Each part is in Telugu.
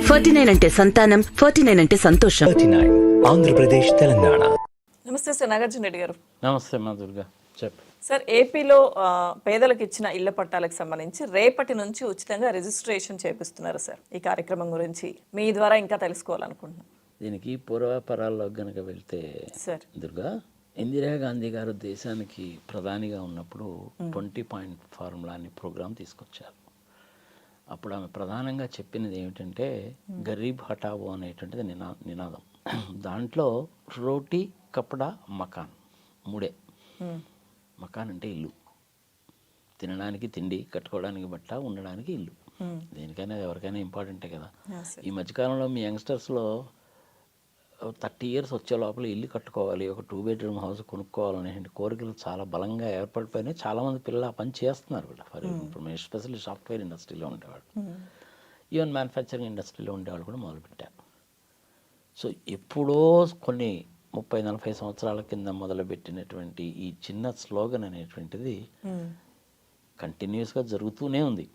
49 అంటే సంతానం, 49 అంటే సంతోషం. 39 ఆంధ్రప్రదేశ్ తెలంగాణ. నమస్తే సార్, నాగార్జున రెడ్డి గారు. నమస్తే మా దుర్గా, చెప్పు సార్, ఏపీలో పేదలకు ఇచ్చిన ఇళ్ల పట్టాలకు సంబంధించి రేపటి నుంచి ఉచితంగా రిజిస్ట్రేషన్ చేపిస్తున్నారు సార్. ఈ కార్యక్రమం గురించి మీ ద్వారా ఇంకా తెలుసుకోవాలనుకుంటున్నాను. దీనికి పూర్వాపరాల్లో గనక వెళ్తే సార్, దుర్గా, ఇందిరాగాంధీ గారు దేశానికి ప్రధానిగా ఉన్నప్పుడు 20 పాయింట్ ఫార్ములా అని ప్రోగ్రాం తీసుకొచ్చారు. అప్పుడు ఆమె ప్రధానంగా చెప్పినది ఏమిటంటే గరీబ్ హఠావో అనేటువంటిది నినాదం. దాంట్లో రోటీ, కపడా, మకాన్ మూడే. మకాన్ అంటే ఇల్లు, తినడానికి తిండి, కట్టుకోవడానికి బట్ట, ఉండడానికి ఇల్లు. దేనికైనా ఎవరికైనా ఇంపార్టెంటే కదా. ఈ మధ్యకాలంలో మీ యంగ్స్టర్స్లో 30 ఇయర్స్ వచ్చే లోపల ఇల్లు కట్టుకోవాలి, ఒక 2 బెడ్రూమ్ హౌస్ కొనుక్కోవాలనే కోరికలు చాలా బలంగా ఏర్పడిపోయినాయి. చాలామంది పిల్లలు ఆ పని చేస్తున్నారు కూడా. ఫర్ ఇప్పుడు ఎస్పెషల్లీ సాఫ్ట్వేర్ ఇండస్ట్రీలో ఉండేవాళ్ళు, ఈవెన్ మ్యానుఫ్యాక్చరింగ్ ఇండస్ట్రీలో ఉండేవాళ్ళు కూడా మొదలుపెట్టారు. సో ఎప్పుడో కొన్ని 30-40 సంవత్సరాల కింద మొదలుపెట్టినటువంటి ఈ చిన్న స్లోగన్ అనేటువంటిది కంటిన్యూస్గా జరుగుతూనే ఉంది.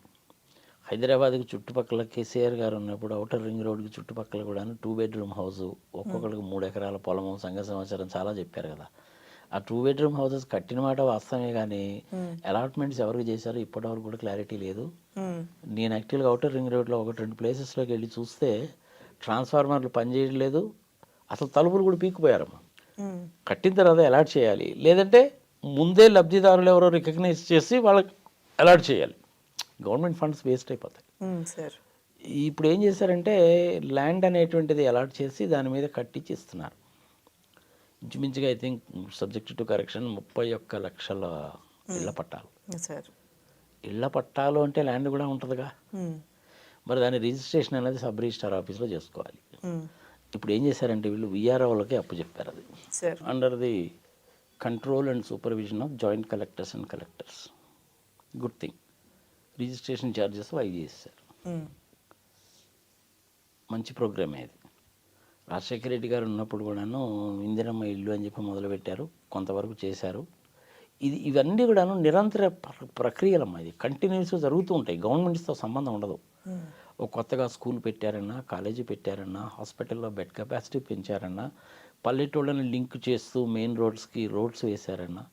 హైదరాబాద్కి చుట్టుపక్కల కేసీఆర్ గారు ఉన్నప్పుడు ఔటర్ రింగ్ రోడ్కి చుట్టుపక్కల కూడా 2 బెడ్రూమ్ హౌస్, ఒక్కొక్కరికి 3 ఎకరాల పొలము, సంఘ సమాచారం చాలా చెప్పారు కదా. ఆ 2 బెడ్రూమ్ హౌసెస్ కట్టిన మాట వాస్తవమే, కానీ అలాట్మెంట్స్ ఎవరికి చేశారో ఇప్పటివరకు కూడా క్లారిటీ లేదు. నేను యాక్చువల్గా ఔటర్ రింగ్ రోడ్లో 1-2 ప్లేసెస్లోకి వెళ్ళి చూస్తే ట్రాన్స్ఫార్మర్లు పనిచేయట్లేదు, అసలు తలుపులు కూడా పీక్కుపోయారమ్మా. కట్టిన తర్వాత అలాట్ చేయాలి, లేదంటే ముందే లబ్ధిదారులు ఎవరో రికగ్నైజ్ చేసి వాళ్ళకి అలాట్ చేయాలి. గవర్నమెంట్ ఫండ్స్ వేస్ట్ అయిపోతాయి. ఇప్పుడు ఏం చేశారంటే ల్యాండ్ అనేటువంటిది అలాట్ చేసి దాని మీద కట్టించి ఇస్తున్నారు. ఇంచుమించుగా I think subject to correction 31 లక్షల ఇళ్ల పట్టాలు. ఇళ్ల పట్టాలు అంటే ల్యాండ్ కూడా ఉంటుందిగా, మరి దాని రిజిస్ట్రేషన్ అనేది సబ్ రిజిస్ట్రార్ ఆఫీస్లో చేసుకోవాలి. ఇప్పుడు ఏం చేశారంటే వీళ్ళు విఆర్ఓలకి అప్పు చెప్పారు. అది under the control and supervision of joint collectors and collectors. Good thing. Registration charges wise చేశారు. మంచి ప్రోగ్రామే ఇది. రాజశేఖర రెడ్డి గారు ఉన్నప్పుడు కూడాను ఇందిరమ్మ ఇల్లు అని చెప్పి మొదలుపెట్టారు, కొంతవరకు చేశారు. ఇవన్నీ కూడాను నిరంతర ప్రక్రియలమ్మా. ఇది కంటిన్యూస్గా జరుగుతూ ఉంటాయి. గవర్నమెంట్స్తో సంబంధం ఉండదు. ఒక కొత్తగా స్కూల్ పెట్టారన్నా, కాలేజీ పెట్టారన్నా, హాస్పిటల్లో బెడ్ కెపాసిటీ పెంచారన్నా, పల్లెటూళ్ళని లింక్ చేస్తూ మెయిన్ రోడ్స్కి రోడ్స్ వేశారన్నా,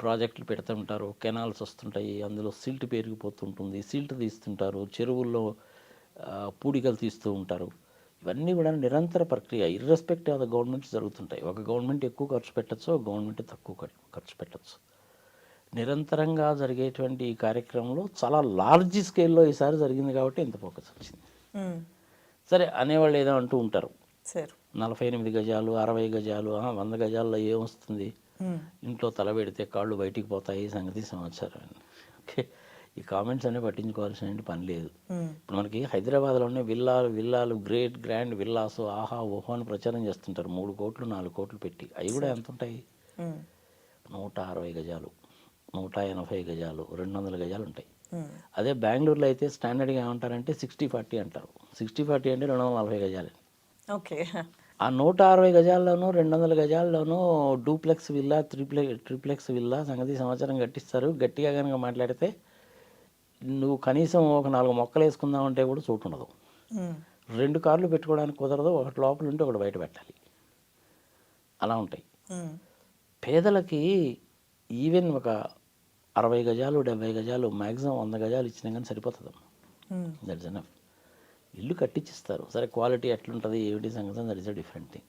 ప్రాజెక్టులు పెడుతుంటారు, కెనాల్స్ వస్తుంటాయి, అందులో సిల్ట్ పెరిగిపోతుంటుంది, సిల్ట్ తీస్తుంటారు, చెరువుల్లో పూడికలు తీస్తూ ఉంటారు. ఇవన్నీ కూడా నిరంతర ప్రక్రియ, ఇర్రెస్పెక్టివ్ ఆఫ్ ద గవర్నమెంట్స్ జరుగుతుంటాయి. ఒక గవర్నమెంట్ ఎక్కువ ఖర్చు పెట్టచ్చు, ఒక గవర్నమెంట్ తక్కువ ఖర్చు పెట్టచ్చు. నిరంతరంగా జరిగేటువంటి ఈ కార్యక్రమంలో చాలా లార్జ్ స్కేల్లో ఈసారి జరిగింది కాబట్టి ఇంత ఫోకస్ వచ్చింది. సరే, అనేవాళ్ళు ఏదో అంటూ ఉంటారు, 48 గజాలు, 60 గజాలు, 100 గజాల్లో ఏమొస్తుంది, ఇంట్లో తల పెడితే కాళ్ళు బయటికి పోతాయి, సంగతి సమాచారం. ఈ కామెంట్స్ అన్నీ పట్టించుకోవాల్సిన పని లేదు. ఇప్పుడు మనకి హైదరాబాద్లోనే విల్లాలు గ్రాండ్ విల్లాస్, ఆహా ఓహో అని ప్రచారం చేస్తుంటారు. 3 కోట్లు 4 కోట్లు పెట్టి. అవి కూడా ఎంత ఉంటాయి? 160 గజాలు, 180 గజాలు, 200 గజాలు ఉంటాయి. అదే బెంగళూరులో అయితే స్టాండర్డ్గా ఏమంటారంటే 60-40 అంటారు. 60-40 అంటే 240 గజాలు. ఓకే. ఆ 160 గజాల్లోనూ 200 గజాల్లోనూ డూప్లెక్స్ విల్లా, ట్రిప్లెక్స్ విల్లా, సంగతి సమాచారం కట్టిస్తారు. గట్టిగా కనుక మాట్లాడితే నువ్వు కనీసం ఒక 4 మొక్కలు వేసుకుందామంటే కూడా చోటు ఉండదు. 2 కార్లు పెట్టుకోవడానికి కుదరదు, ఒకటి లోపల ఉంటే ఒకటి బయట పెట్టాలి. అలా ఉంటాయి. పేదలకి ఈవెన్ ఒక 60 గజాలు, 70 గజాలు, మ్యాక్సిమం 100 గజాలు ఇచ్చినా కానీ సరిపోతుందమ్మా. That's enough. ఇల్లు కట్టించిస్తారు. సరే, క్వాలిటీ ఎట్లుంటుంది ఏమిటి సంగతి, that is a different thing.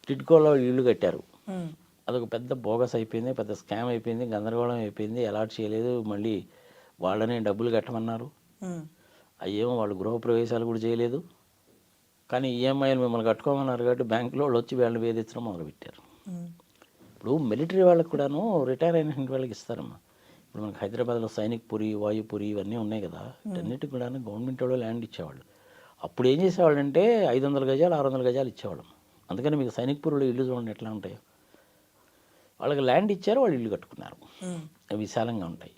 టిడ్కోలో ఇల్లు కట్టారు, అదొక పెద్ద బోగస్ అయిపోయింది, పెద్ద స్కామ్ అయిపోయింది, గందరగోళం అయిపోయింది. అలాట్ చేయలేదు, మళ్ళీ వాళ్ళనే డబ్బులు కట్టమన్నారు. అయ్యేమో వాళ్ళు గృహప్రవేశాలు కూడా చేయలేదు, కానీ ఈఎంఐలు మిమ్మల్ని కట్టుకోమన్నారు కాబట్టి బ్యాంకులో వాళ్ళు వచ్చి వాళ్ళని వేధించడం మొదలుపెట్టారు. ఇప్పుడు మిలిటరీ వాళ్ళకి కూడాను రిటైర్ అయిన వాళ్ళకి ఇస్తారమ్మా. ఇప్పుడు మనకి హైదరాబాద్లో సైనిక్ పురి, వాయుపురి ఇవన్నీ ఉన్నాయి కదా, అన్నిటికి కూడా గవర్నమెంట్ వాళ్ళు ల్యాండ్ ఇచ్చేవాళ్ళు. అప్పుడు ఏం చేసేవాళ్ళు అంటే 500 గజాలు 600 గజాలు ఇచ్చేవాళ్ళం. అందుకని మీకు సైనిక్పూర్లో ఇల్లు చూడండి ఎట్లా ఉంటాయో. వాళ్ళకి ల్యాండ్ ఇచ్చారు, వాళ్ళు ఇల్లు కట్టుకున్నారు, విశాలంగా ఉంటాయి.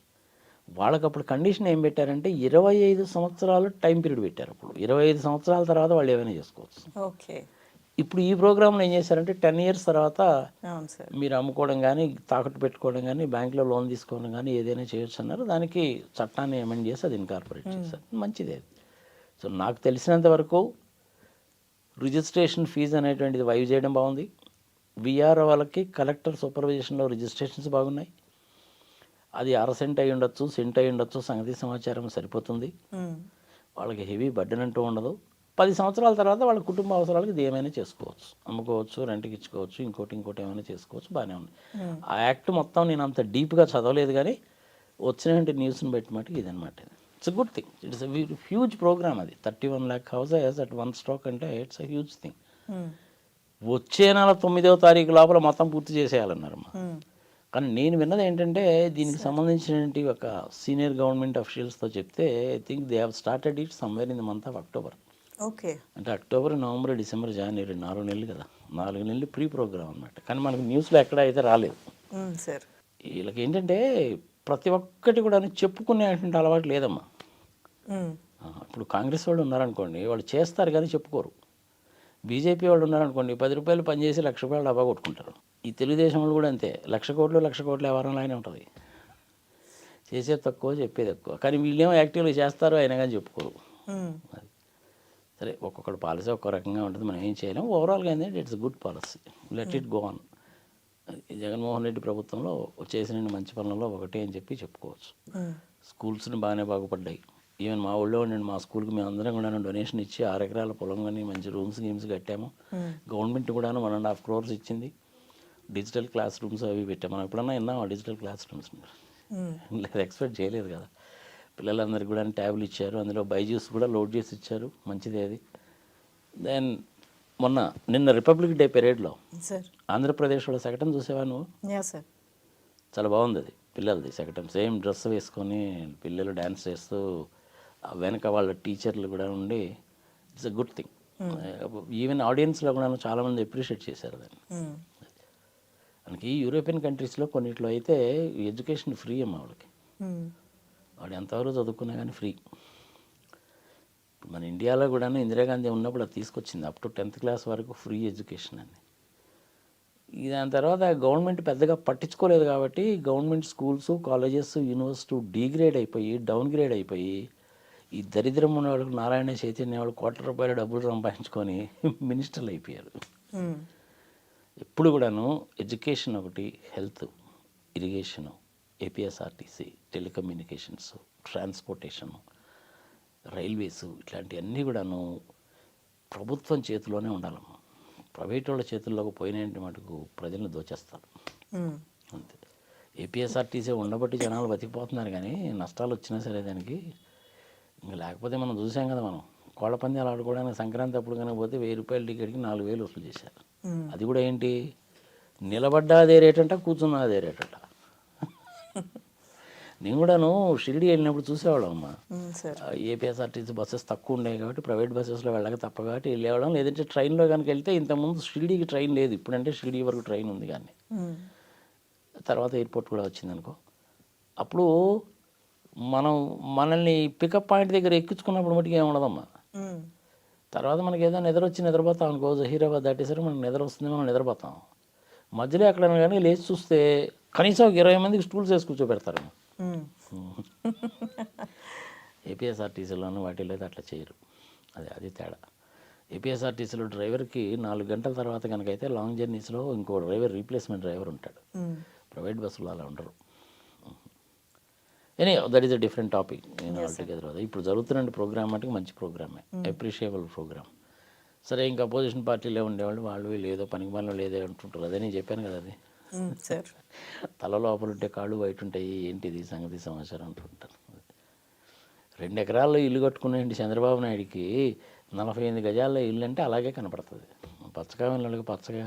వాళ్ళకి అప్పుడు కండిషన్ ఏం పెట్టారంటే 25 సంవత్సరాలు టైం పీరియడ్ పెట్టారు. అప్పుడు 25 సంవత్సరాల తర్వాత వాళ్ళు ఏమైనా చేసుకోవచ్చు. ఓకే. ఇప్పుడు ఈ ప్రోగ్రాంలో ఏం చేశారంటే 10 ఇయర్స్ తర్వాత మీరు అమ్ముకోవడం కానీ, తాకట్టు పెట్టుకోవడం కానీ, బ్యాంకులో లోన్ తీసుకోవడం కానీ ఏదైనా చేయొచ్చు అన్నారు. దానికి చట్టాన్ని అమెండ్ చేసి అది ఇన్కార్పొరేట్ చేశారు. మంచిదే. సో నాకు తెలిసినంత వరకు రిజిస్ట్రేషన్ ఫీజు అనేటువంటిది వైవ్ చేయడం బాగుంది. విఆర్ఓ వాళ్ళకి కలెక్టర్ సూపర్విజేషన్లో రిజిస్ట్రేషన్స్ బాగున్నాయి. అది 1/2 సెంట్ అయి ఉండొచ్చు, సెంట్ అయి ఉండొచ్చు, సంగతి సమాచారం సరిపోతుంది. వాళ్ళకి హెవీ బర్డెన్ అంటూ ఉండదు. 10 సంవత్సరాల తర్వాత వాళ్ళ కుటుంబ అవసరాలకు ఇది ఏమైనా చేసుకోవచ్చు, అమ్ముకోవచ్చు, రెంట్కి ఇచ్చుకోవచ్చు, ఇంకోటి ఏమైనా చేసుకోవచ్చు, బాగానే ఉంది. ఆ యాక్ట్ మొత్తం నేను అంత డీప్గా చదవలేదు కానీ వచ్చినటువంటి న్యూస్ని బట్టి మటుకు ఇదనమాట. It's a good thing. It's a huge programme. అది 31 lakh houses at one stroke అంటే ఇట్స్ అ హ్యూజ్ థింగ్. వచ్చే నెల 9వ తారీఖు లోపల మొత్తం పూర్తి చేసేయాలన్నారమ్మా. కానీ నేను విన్నది ఏంటంటే దీనికి సంబంధించినటువంటి ఒక సీనియర్ గవర్నమెంట్ అఫీషియల్స్తో చెప్తే I think they have started it somewhere in the month of October. Okay, అంటే అక్టోబర్, నవంబర్, డిసెంబర్, జనవరి 4 నెలలు కదా. 4 నెలలు ప్రీ ప్రోగ్రామ్ అనమాట. కానీ మనకు న్యూస్లో ఎక్కడ అయితే రాలేదు. సార్ వీళ్ళకి ఏంటంటే ప్రతి ఒక్కటి కూడా చెప్పుకునేటువంటి అలవాటు లేదమ్మా. ఇప్పుడు కాంగ్రెస్ వాళ్ళు ఉన్నారనుకోండి, వాళ్ళు చేస్తారు కానీ చెప్పుకోరు. బీజేపీ వాళ్ళు ఉన్నారనుకోండి, 10 రూపాయలు పనిచేసి 1,00,000 రూపాయలు డబ్బా కొట్టుకుంటారు. ఈ తెలుగుదేశం వాళ్ళు కూడా అంతే, 1,00,000 కోట్లు వ్యవహారంలానే ఉంటుంది. చేసేది తక్కువ, చెప్పేది ఎక్కువ. కానీ వీళ్ళేమో యాక్టివ్గా చేస్తారు, అయినా కానీ చెప్పుకోరు. అది సరే, ఒక్కొక్కటి పాలసీ ఒక్కో రకంగా ఉంటుంది, మనం ఏం చేయలేం. ఓవరాల్గా ఏంటంటే it's good policy, let it go on. Jaganmohan Reddy ప్రభుత్వంలో చేసిన మంచి పనులలో ఒకటి అని చెప్పి చెప్పుకోవచ్చు. స్కూల్స్ని బాగానే బాగుపడ్డాయి. ఈవెన్ మా ఊళ్ళో ఉండండి, మా స్కూల్కి మేము అందరం కూడా డొనేషన్ ఇచ్చి 6 ఎకరాల పొలం కానీ మంచి రూమ్స్ గేమ్స్ కట్టాము. గవర్నమెంట్ కూడా 1.5 crores ఇచ్చింది. డిజిటల్ క్లాస్ రూమ్స్ అవి పెట్టాము. మనం ఎప్పుడన్నా విన్నాం ఆ డిజిటల్ క్లాస్ రూమ్స్? లేదు, ఎక్స్పెక్ట్ చేయలేదు కదా. పిల్లలందరికీ కూడా ట్యాబ్లు ఇచ్చారు, అందులో బైజూస్ కూడా లోడ్ చేసి ఇచ్చారు, మంచిది అది. దెన్ నిన్న రిపబ్లిక్ డే పెరేడ్లో ఆంధ్రప్రదేశ్లో శకటం చూసేవా నువ్వు? సార్ చాలా బాగుంది అది. పిల్లలది శకటం, సేమ్ డ్రెస్ వేసుకొని పిల్లలు డ్యాన్స్ చేస్తూ వెనక వాళ్ళ టీచర్లు కూడా ఉండి, it's a good thing. Even ఆడియన్స్లో కూడా చాలామంది అప్రిషియేట్ చేశారు దాన్ని. మనకి యూరోపియన్ కంట్రీస్లో కొన్నిట్లో అయితే ఎడ్యుకేషన్ ఫ్రీ అమ్మ వాళ్ళకి. వాడు ఎంతవరకు చదువుకున్నా కానీ ఫ్రీ. మన ఇండియాలో కూడా ఇందిరాగాంధీ ఉన్నప్పుడు అది తీసుకొచ్చింది, అప్ టు 10th క్లాస్ వరకు ఫ్రీ ఎడ్యుకేషన్ అని. దాని తర్వాత గవర్నమెంట్ పెద్దగా పట్టించుకోలేదు కాబట్టి government schools, colleges, university degrade అయిపోయి, డౌన్ గ్రేడ్ అయిపోయి, ఈ దరిద్రం ఉన్న వాళ్ళకి నారాయణ చైతన్య వాళ్ళు ₹1,00,00,000 డబ్బులు సంపాదించుకొని మినిస్టర్లు అయిపోయారు. ఎప్పుడు కూడాను ఎడ్యుకేషన్ ఒకటి, health, irrigation, APSRTC, telecommunications, transportation, railways, ఇట్లాంటివన్నీ కూడాను ప్రభుత్వం చేతిలోనే ఉండాలమ్మా. ప్రైవేట్ వాళ్ళ చేతుల్లోకి పోయినంటి మటుకు ప్రజలను దోచేస్తారు అంతే. ఏపీఎస్ఆర్టీసీ ఉండబట్టి జనాలు బతికిపోతున్నారు, కానీ నష్టాలు వచ్చినా సరే దానికి ఇంకా. లేకపోతే మనం చూసాం కదా, మనం కోళ్ళ పందాలు ఆడుకోవడానికి సంక్రాంతి అప్పుడు కనుక పోతే ₹1000 టికెట్కి 4,000 వసూలు చేశారు. అది కూడా ఏంటి, నిలబడ్డా అదే రేటంట, కూర్చున్నా అదే రేటంట. నేను కూడాను షిరిడి వెళ్ళినప్పుడు చూసేవాళ్ళం అమ్మ. ఏపీఎస్ఆర్టీసీ బస్సెస్ తక్కువ ఉండేవి కాబట్టి ప్రైవేట్ బస్సెస్లో వెళ్ళక తప్ప కాబట్టి వెళ్ళేవాళ్ళం. లేదంటే ట్రైన్లో కనుక వెళ్తే, ఇంతకుముందు షిరిడీకి ట్రైన్ లేదు, ఇప్పుడంటే షిరిడీ వరకు ట్రైన్ ఉంది. కానీ తర్వాత ఎయిర్పోర్ట్ కూడా వచ్చిందనుకో. అప్పుడు మనల్ని పికప్ పాయింట్ దగ్గర ఎక్కించుకున్నప్పుడు మటుకు ఏముండదమ్మా. తర్వాత మనకి ఏదైనా నిద్ర వచ్చి నిద్రపోతాం అనుకో, జహీరాబాద్ దాటేసరికి మనకు నిద్ర వస్తుంది, మనం నిద్రపోతాం. మధ్యలో ఎక్కడైనా కానీ లేచి చూస్తే కనీసం 20 మందికి స్టూల్స్ వేసి కూర్చోబెడతారు. ఏపీఎస్ఆర్టీసీలోనూ వాటిలో అయితే అట్లా చేయరు. అది తేడా. ఏపీఎస్ఆర్టీసీలో డ్రైవర్కి 4 గంటల తర్వాత కనుకైతే లాంగ్ జర్నీస్లో ఇంకో డ్రైవర్, రీప్లేస్మెంట్ డ్రైవర్ ఉంటాడు. ప్రైవేట్ బస్సులో అలా ఉండరు. Any that is a different topic. నేను ఆల్టుగెదర్ అది ఇప్పుడు జరుగుతున్న ప్రోగ్రామ్ మటుకు మంచి ప్రోగ్రామే, అప్రిషియబుల్ ప్రోగ్రామ్. సరే, ఇంకా అపోజిషన్ పార్టీలో ఉండేవాళ్ళు వాళ్ళు లేదో పనికి పనులు లేదో అంటుంటారు. అదే నేను చెప్పాను కదా, అది తల లోపల ఉంటే కాళ్ళు బయట ఉంటాయి, ఏంటిది సంగతి సమాచారం అంటుంటారు. 2 ఎకరాల్లో ఇల్లు కట్టుకునేంటి చంద్రబాబు నాయుడికి 48 గజాల్లో ఇల్లు అంటే అలాగే కనపడుతుంది. పచ్చగా వాళ్ళకి పచ్చగా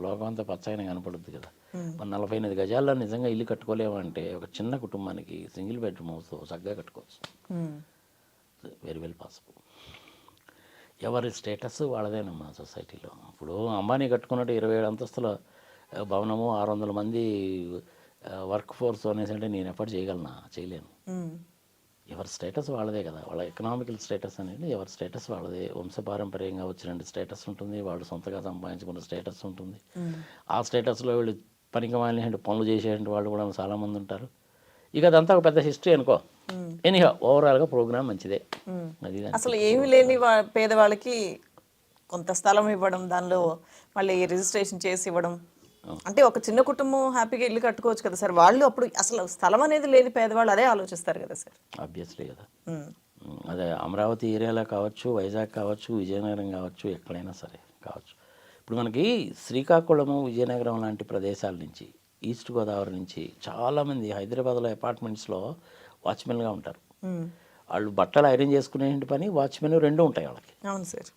లోకం అంతా పచ్చగానే కనపడుద్ది కదా. మరి 48 గజాల్లో నిజంగా ఇల్లు కట్టుకోలేమంటే ఒక చిన్న కుటుంబానికి సింగిల్ బెడ్రూమ్ హౌస్ చక్కగా కట్టుకోవచ్చు. Very well possible. ఎవరి స్టేటస్ వాళ్ళదేనమ్మా సొసైటీలో. ఇప్పుడు అంబానీ కట్టుకున్నట్టు 27 అంతస్తుల భవనము, 600 మంది వర్క్ ఫోర్స్ అనేసి అంటే నేను ఎఫర్ట్ చేయగలనా? చేయలేను. ఎవరి స్టేటస్ వాళ్ళదే కదా. వాళ్ళ ఎకనామికల్ స్టేటస్ అనేది ఎవరి స్టేటస్ వాళ్ళదే. వంశపారంపర్యంగా వచ్చిన స్టేటస్ ఉంటుంది, వాళ్ళు సొంతగా సంపాదించుకున్న స్టేటస్ ఉంటుంది. ఆ స్టేటస్లో వీళ్ళు పనికి మాలిన పనులు చేసేటువంటి వాళ్ళు కూడా చాలామంది ఉంటారు. ఇక అదంతా ఒక పెద్ద హిస్టరీ అనుకో. ఎనీహౌ ఓవరాల్గా ప్రోగ్రామ్ మంచిదే. అది అసలు ఏమీ లేని పేదవాళ్ళకి కొంత స్థలం ఇవ్వడం, దానిలో మళ్ళీ రిజిస్ట్రేషన్ చేసి ఇవ్వడం. అంటే ఒక చిన్న కుటుంబం హ్యాపీగా ఇల్లు కట్టుకోవచ్చు కదా సార్. వాళ్ళు అప్పుడు అసలు స్థలం అనేది లేని పేదవాళ్ళు అదే ఆలోచిస్తారు కదా సార్. ఆబ్వియస్లీ కదా. అదే అమరావతి ఏరియాలో కావచ్చు, వైజాగ్ కావచ్చు, విజయనగరం కావచ్చు, ఎక్కడైనా సరే కావచ్చు. ఇప్పుడు మనకి శ్రీకాకుళము, విజయనగరం లాంటి ప్రదేశాల నుంచి, ఈస్ట్ గోదావరి నుంచి చాలామంది హైదరాబాద్లో అపార్ట్మెంట్స్లో వాచ్మెన్గా ఉంటారు. వాళ్ళు బట్టలు ఐరన్ చేసుకునే పని, వాచ్మెన్ రెండు ఉంటాయి వాళ్ళకి. అవును సార్.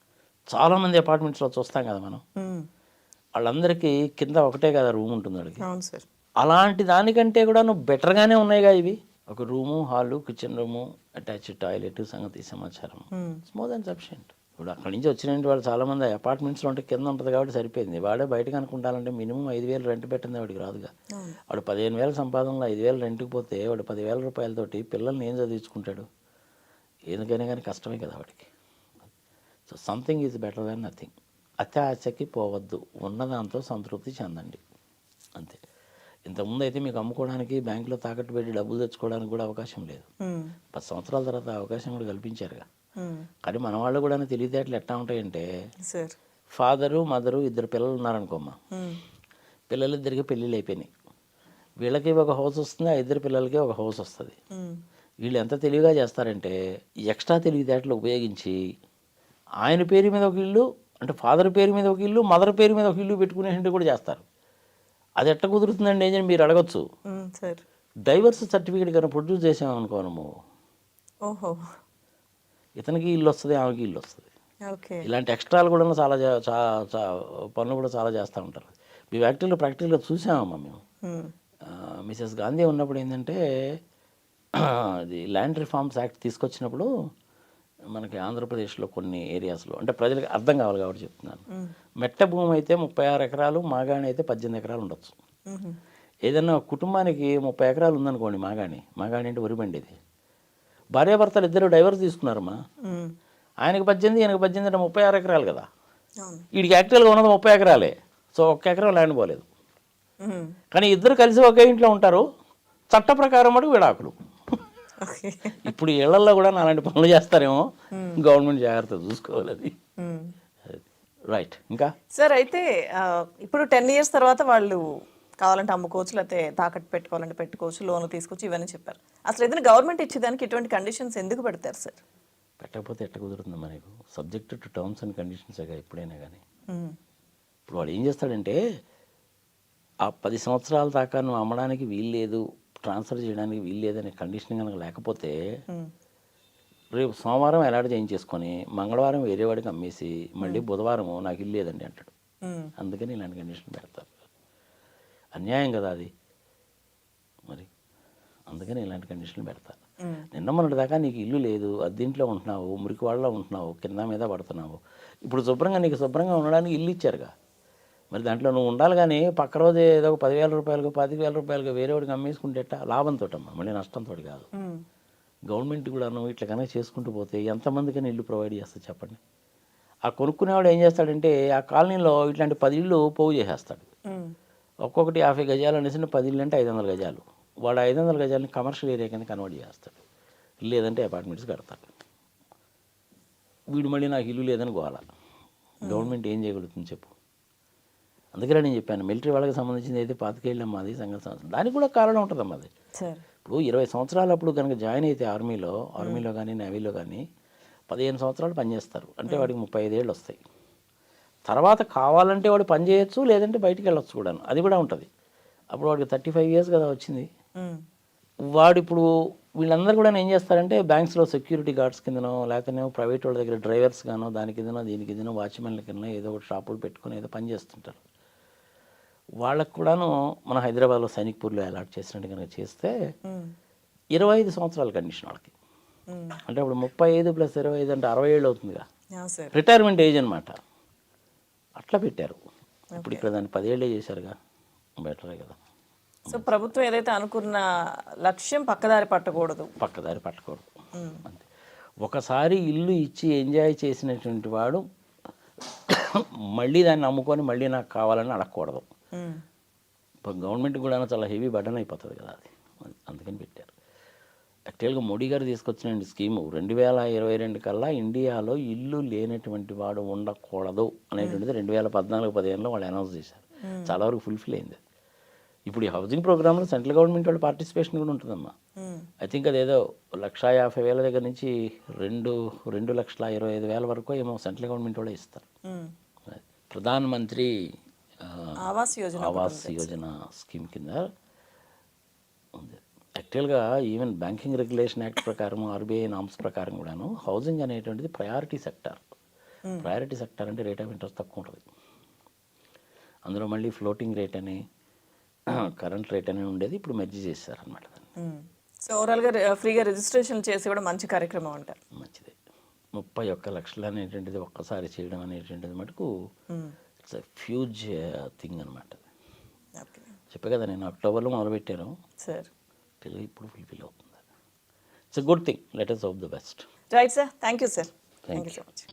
చాలామంది అపార్ట్మెంట్స్లో చూస్తాం కదా మనం. వాళ్ళందరికీ కింద ఒకటే కదా రూమ్ ఉంటుంది వాళ్ళకి. అవును సార్. అలాంటి దానికంటే కూడా నువ్వు బెటర్గానే ఉన్నాయిగా ఇవి. ఒక room, hall, kitchen room, attached toilet, సంగతి సమాచారం, మోర్ దాన్ సఫిషియెంట్. ఇప్పుడు అక్కడి నుంచి వచ్చిన వాళ్ళు చాలామంది అపార్ట్మెంట్స్లో ఉంటే కింద ఉంటుంది కాబట్టి సరిపోయింది. వాడే బయటకు అనుకుంటానంటే మినిమం 5,000 రెంట్ పెట్టింది వాడికి రాదుగా. వాడు 15,000 సంపాదనలో 5,000 రెంట్కి పోతే వాడు 10,000 రూపాయలతోటి పిల్లల్ని ఏం చదివించుకుంటాడు? ఎందుకైనా కానీ కష్టమే కదా వాడికి. So something is better than nothing. అత్యాశకి పోవద్దు, ఉన్నదాంతో సంతృప్తి చెందండి, అంతే. ఇంతకుముందు అయితే మీకు అమ్ముకోవడానికి బ్యాంకులో తాకట్టు పెట్టి డబ్బులు తెచ్చుకోవడానికి కూడా అవకాశం లేదు. 10 సంవత్సరాల తర్వాత అవకాశం కూడా కల్పించారుగా. కానీ మన వాళ్ళు కూడా తెలివితేటలు ఎట్లా ఉంటాయంటే, ఫాదరు మదరు 2 పిల్లలు ఉన్నారనుకోమ్మా, పిల్లలిద్దరికి పెళ్ళిళ్ళు అయిపోయినాయి. వీళ్ళకి ఒక హౌస్ వస్తుంది, ఆ 2 పిల్లలకి ఒక హౌస్ వస్తుంది. వీళ్ళు ఎంత తెలివిగా చేస్తారంటే ఎక్స్ట్రా తెలివితేటలు ఉపయోగించి ఆయన పేరు మీద ఒక ఇల్లు, అంటే ఫాదర్ పేరు మీద ఒక ఇల్లు, మదర్ పేరు మీద ఒక ఇల్లు పెట్టుకునేటట్టు కూడా చేస్తారు. అది ఎట్లా కుదురుతుందండి అని మీరు అడగచ్చు. డైవర్స్ సర్టిఫికేట్ కనుక ప్రొడ్యూస్ చేసామనుకో మనము, ఓహో ఇతనికి ఇల్లు వస్తుంది, ఆమెకి ఇల్లు వస్తుంది. ఇలాంటి ఎక్స్ట్రాలు కూడా చాలా పనులు కూడా చాలా చేస్తూ ఉంటారు. మీ ప్రాక్టికల్గా చూసామమ్మా మేము. మిసెస్ గాంధీ ఉన్నప్పుడు ఏంటంటే, అది ల్యాండ్ రిఫార్మ్స్ యాక్ట్ తీసుకొచ్చినప్పుడు మనకి ఆంధ్రప్రదేశ్లో కొన్ని ఏరియాస్లో, అంటే ప్రజలకు అర్థం కావాలి కాబట్టి చెప్తున్నాను, మెట్ట భూమి అయితే 36 ఎకరాలు, మాగాణి అయితే 18 ఎకరాలు ఉండొచ్చు. ఏదైనా కుటుంబానికి 30 ఎకరాలు ఉందనుకోండి, మాగాణి అంటే వరిబండి, ఇది భార్యాభర్తలు 2 డైవర్స్ తీసుకున్నారమ్మా. ఆయనకి 18, ఈయనకి 18 అంటే 36 ఎకరాలు కదా. వీడికి యాక్చువల్గా ఉన్నది 30 ఎకరాలే. సో 1 ఎకరం ల్యాండ్ పోలేదు. కానీ 2 కలిసి ఒకే ఇంట్లో ఉంటారు, చట్ట ప్రకారం మటుకు విడాకులు. ఇప్పుడు ఇళ్లలో కూడా అలాంటి పనులు చేస్తారేమో, గవర్నమెంట్ జాగ్రత్త చూసుకోవాలి. అది రైట్. ఇంకా సార్ అయితే ఇప్పుడు 10 years తర్వాత వాళ్ళు కావాలంటే అమ్ముకోవచ్చు, లేకపోతే తాకట్టు పెట్టుకోవాలంటే పెట్టుకోవచ్చు, లోన్లు తీసుకోవచ్చు, ఇవన్నీ చెప్పారు. అసలు ఏదైనా గవర్నమెంట్ ఇచ్చేదానికి ఇటువంటి కండిషన్స్ ఎందుకు పెడతారు సార్? పెట్టకపోతే ఎట్లా కుదురుతుంది మనకు? సబ్జెక్ట్ టు టర్మ్స్ అండ్ కండిషన్స్గా ఎప్పుడైనా కానీ. ఇప్పుడు వాడు ఏం చేస్తాడంటే, ఆ 10 సంవత్సరాల దాకా నువ్వు అమ్మడానికి వీల్లేదు, ట్రాన్స్ఫర్ చేయడానికి వీల్లేదనే కండిషన్ కనుక లేకపోతే, రేపు సోమవారం అలాట్ చేయించేసుకొని మంగళవారం వేరే వాడికి అమ్మేసి మళ్ళీ బుధవారం నాకు ఇల్లు లేదండి అంటాడు. అందుకని ఇలాంటి కండిషన్ పెడతారు. అన్యాయం కదా అది మరి. అందుకని ఇలాంటి కండిషన్లు పెడతారు. నిన్న మొన్నటి దాకా నీకు ఇల్లు లేదు, అద్దీంట్లో ఉంటున్నావు, మురికి వాళ్ళలో ఉంటున్నావు, కింద మీద పడుతున్నావు. ఇప్పుడు నీకు శుభ్రంగా ఉండడానికి ఇల్లు ఇచ్చారుగా, మరి దాంట్లో నువ్వు ఉండాలి. కానీ పక్క రోజు ఏదో 10,000 రూపాయలకు 15,000 రూపాయలకు వేరే వాడికి అమ్మేసుకుంటేట లాభంతో అమ్మా, మళ్ళీ నష్టంతో కాదు. గవర్నమెంట్ కూడా నువ్వు ఇట్లా కనుక చేసుకుంటూ పోతే ఎంతమందికైనా ఇల్లు ప్రొవైడ్ చేస్తా చెప్పండి. ఆ కొనుక్కునేవాడు ఏం చేస్తాడంటే, ఆ కాలనీలో ఇట్లాంటి 10 ఇళ్ళు పోగు చేసేస్తాడు. ఒక్కొక్కటి 50 గజాలు అనేసి 10 ఇళ్ళు అంటే 500 గజాలు. వాడు 500 గజాలని కమర్షియల్ ఏరియా కింద కన్వర్ట్ చేస్తాడు, లేదంటే అపార్ట్మెంట్స్ కడతాడు. వీడు మళ్ళీ నాకు ఇల్లు లేదని గోల. గవర్నమెంట్ ఏం చేయగలుగుతుంది చెప్పు? అందుకనే నేను చెప్పాను, మిలిటరీ వాళ్ళకి సంబంధించింది అయితే 25 ఏళ్ళమ్మా, అది సంఘటన సంవత్సరం. దానికి కూడా కారణం ఉంటుందమ్మా. అది ఇప్పుడు 20 సంవత్సరాలు అప్పుడు కనుక జాయిన్ అయితే ఆర్మీలో కానీ నేవీలో కానీ 15 సంవత్సరాలు పనిచేస్తారు, అంటే వాడికి 35 ఏళ్ళు వస్తాయి. తర్వాత కావాలంటే వాడు పని చేయొచ్చు, లేదంటే బయటికి వెళ్ళొచ్చు కూడా, అది కూడా ఉంటుంది. అప్పుడు వాడికి 35 years కదా వచ్చింది. వాడు ఇప్పుడు వీళ్ళందరూ కూడా ఏం చేస్తారంటే, బ్యాంక్స్లో సెక్యూరిటీ గార్డ్స్ కిందనో, లేకపోతే ప్రైవేట్ వాళ్ళ దగ్గర డ్రైవర్స్ గానో, దాని కిందనో దీనికి కిందనో వాచ్మెన్ల కింద ఏదో ఒకటి షాపులు పెట్టుకుని ఏదో పని చేస్తుంటారు. వాళ్ళకు కూడాను మన హైదరాబాద్లో సైనిక్పూర్లో అలాట్ చేసినట్టు కనుక చేస్తే 25 సంవత్సరాల కండిషన్ వాళ్ళకి. అంటే ఇప్పుడు 35 + 25 అంటే 60 ఏళ్ళు అవుతుందిగా, రిటైర్మెంట్ ఏజ్ అనమాట. అట్లా పెట్టారు. ఇప్పుడు ఇక్కడ దాన్ని 10 ఏళ్ళే చేశారుగా, బెటరే కదా. సో ప్రభుత్వం ఏదైతే అనుకున్న లక్ష్యం పక్కదారి పట్టకూడదు. అంతే. ఒకసారి ఇల్లు ఇచ్చి ఎంజాయ్ చేసినటువంటి వాడు మళ్ళీ దాన్ని నమ్ముకొని మళ్ళీ నాకు కావాలని అడగకూడదు. ఇప్పుడు గవర్నమెంట్ కూడా చాలా హెవీ బర్డన్ అయిపోతుంది కదా అది, అందుకని పెట్టారు. యాక్చువల్గా మోడీ గారు తీసుకొచ్చిన స్కీము 2022 కల్లా ఇండియాలో ఇల్లు లేనటువంటి వాడు ఉండకూడదు అనేటువంటిది 2014-15లో వాళ్ళు అనౌన్స్ చేశారు. చాలా వరకు ఫుల్ఫిల్ అయింది. ఇప్పుడు ఈ హౌసింగ్ ప్రోగ్రాంలో సెంట్రల్ గవర్నమెంట్ వాళ్ళ పార్టిసిపేషన్ కూడా ఉంటుందమ్మా. ఐ థింక్ అదేదో 1,50,000 దగ్గర నుంచి 2,25,000 వరకు ఏమో సెంట్రల్ గవర్నమెంట్ వాళ్ళే ఇస్తారు. ప్రధాన మంత్రి ఆవాస్ యోజన స్కీమ్ కింద ఉంది. యాక్చువల్గా ఈవెన్ బ్యాంకింగ్ రెగ్యులేషన్ యాక్ట్ ప్రకారం, ఆర్బీఐ నామ్స్ ప్రకారం కూడాను హౌసింగ్ అనేటువంటిది ప్రయారిటీ సెక్టార్. ప్రయారిటీ సెక్టార్ అంటే రేట్ ఆఫ్ ఇంట్రెస్ట్ తక్కువ ఉంటుంది. అందులో మళ్ళీ ఫ్లోటింగ్ రేట్ అని కరెంట్ రేట్ అని ఉండేది, ఇప్పుడు మెర్జ్ చేశారనమాట దాన్ని. సో ఓవరాల్గా ఫ్రీగా రిజిస్ట్రేషన్ చేసి కూడా మంచి కార్యక్రమం అంటారు. మంచిదే. 31 లక్షలు అనేటువంటిది ఒక్కసారి చేయడం అనేటువంటిది మటుకు ఇట్స్ ఫ్యూజ్ థింగ్ అనమాట. చెప్పే కదా నేను అక్టోబర్లో మొదలుపెట్టాను సార్, ఇప్పుడు ఫుల్ఫిల్ అవుతుంది. It's a good thing. Let us hope the best. Right sir, thank you sir. Thank thank you so much.